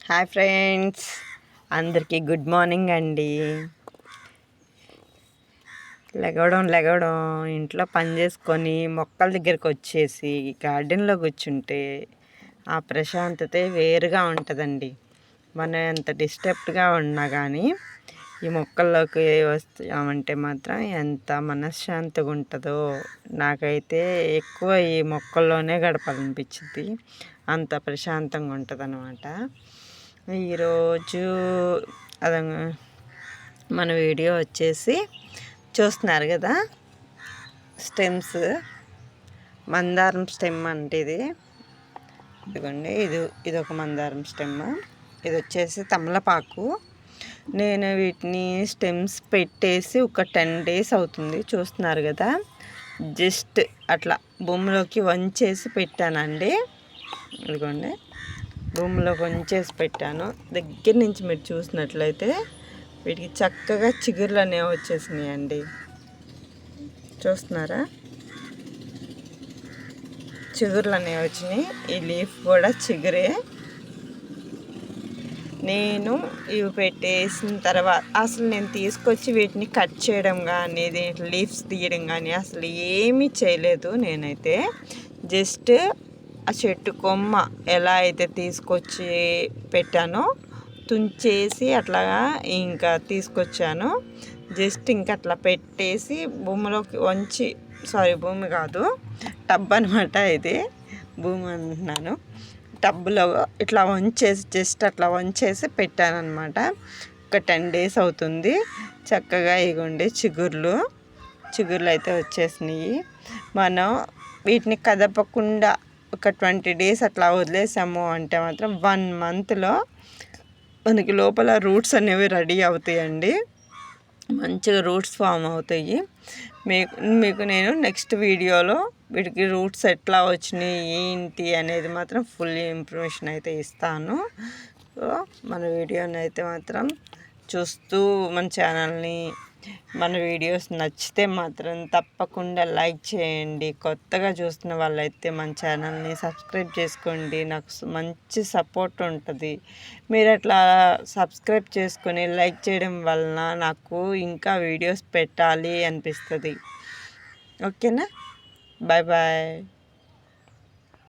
Hi friends, అందరికీ good morning అండి. లెగవడం ఇంట్లో పని చేసుకొని మొక్కల దగ్గరికి వచ్చేసి గార్డెన్లో కూర్చుంటే ఆ ప్రశాంతతే వేరుగా ఉంటుందండి. మనం ఎంత డిస్టర్బ్డ్గా ఉన్నా కానీ ఈ మొక్కల్లోకి వస్తామంటే మాత్రం ఎంత మనశ్శాంతిగా ఉంటుందో. నాకైతే ఎక్కువ ఈ మొక్కల్లోనే గడపాలనిపించింది, అంత ప్రశాంతంగా ఉంటుంది అన్నమాట. ఈరోజు అదే మన వీడియో వచ్చేసి చూస్తున్నారు కదా, స్టెమ్స్, మందారం స్టెమ్ అంటే ఇదిగోండి. ఇది ఒక మందారం స్టెమ్. ఇది వచ్చేసి తమలపాకు. నేను వీటిని స్టెమ్స్ పెట్టేసి ఒక 10 days అవుతుంది. చూస్తున్నారు కదా, జస్ట్ అట్లా భూమిలోకి వంచేసి పెట్టానండి. ఇదిగోండి, భూమిలోకి వంచేసి పెట్టాను. దగ్గర నుంచి మీరు చూసినట్లయితే వీటికి చక్కగా చిగుర్లు అనేవి వచ్చేసినాయండి. చూస్తున్నారా, చిగుర్లు అనేవి వచ్చినాయి. ఈ లీఫ్ కూడా చిగురే. నేను ఇవి పెట్టేసిన తర్వాత అసలు నేను తీసుకొచ్చి వీటిని కట్ చేయడం కానీ లీవ్స్ తీయడం కానీ అసలు ఏమీ చేయలేదు. నేనైతే జస్ట్ ఆ చెట్టు కొమ్మ ఎలా అయితే తీసుకొచ్చి పెట్టానో తుంచేసి అట్లాగా ఇంకా తీసుకొచ్చాను. జస్ట్ ఇంక అట్లా పెట్టేసి భూమిలోకి వంచి, భూమి కాదు, టబ్ అనమాట. ఇది భూమి అంటున్నాను. టబ్లో ఇట్లా వంచేసి జస్ట్ అట్లా వంచేసి పెట్టాను అనమాట. ఒక 10 days అవుతుంది. చక్కగా ఇగోండి చిగుర్లు అయితే వచ్చేసినాయి. మనం వీటిని కదపకుండా ఒక 20 days అట్లా వదిలేసాము అంటే మాత్రం 1 monthలో మనకి లోపల రూట్స్ అనేవి రెడీ అవుతాయండి. మంచిగా రూట్స్ ఫామ్ అవుతాయి. మీకు నేను నెక్స్ట్ వీడియోలో వీటికి రూట్స్ ఎట్లా వచ్చినాయి ఏంటి అనేది మాత్రం ఫుల్ ఇన్ఫర్మేషన్ అయితే ఇస్తాను. సో మన వీడియోని అయితే మాత్రం చూస్తూ మన ఛానల్ని, మన వీడియోస్ నచ్చితే మాత్రం తప్పకుండా లైక్ చేయండి. కొత్తగా చూస్తున్న వాళ్ళైతే మన ఛానల్ని సబ్స్క్రైబ్ చేసుకోండి. నాకు మంచి సపోర్ట్ ఉంటుంది. మీరు అట్లా సబ్స్క్రైబ్ చేసుకొని లైక్ చేయడం వలన నాకు ఇంకా వీడియోస్ పెట్టాలి అనిపిస్తుంది. ఓకేనా, బాయ్ బాయ్.